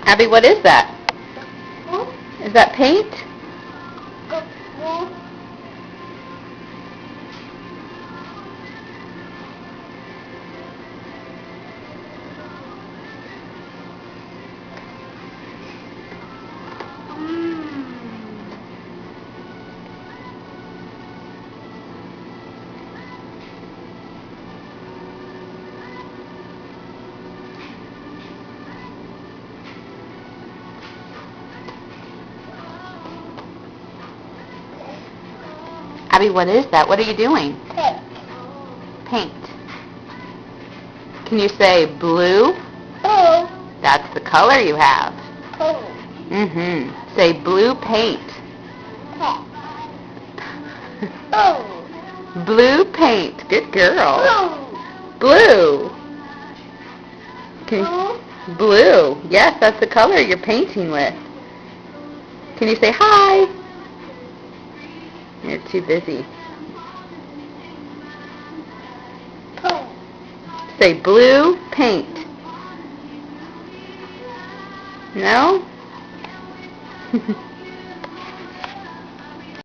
Abby, what is that? Is that paint? Abby, what is that? What are you doing? Paint. Can you say blue? That's the color you have. Say blue paint. Blue paint. Good girl. Blue. Blue. Yes, that's the color you're painting with. Can you say hi? You're too busy. Say blue paint. No?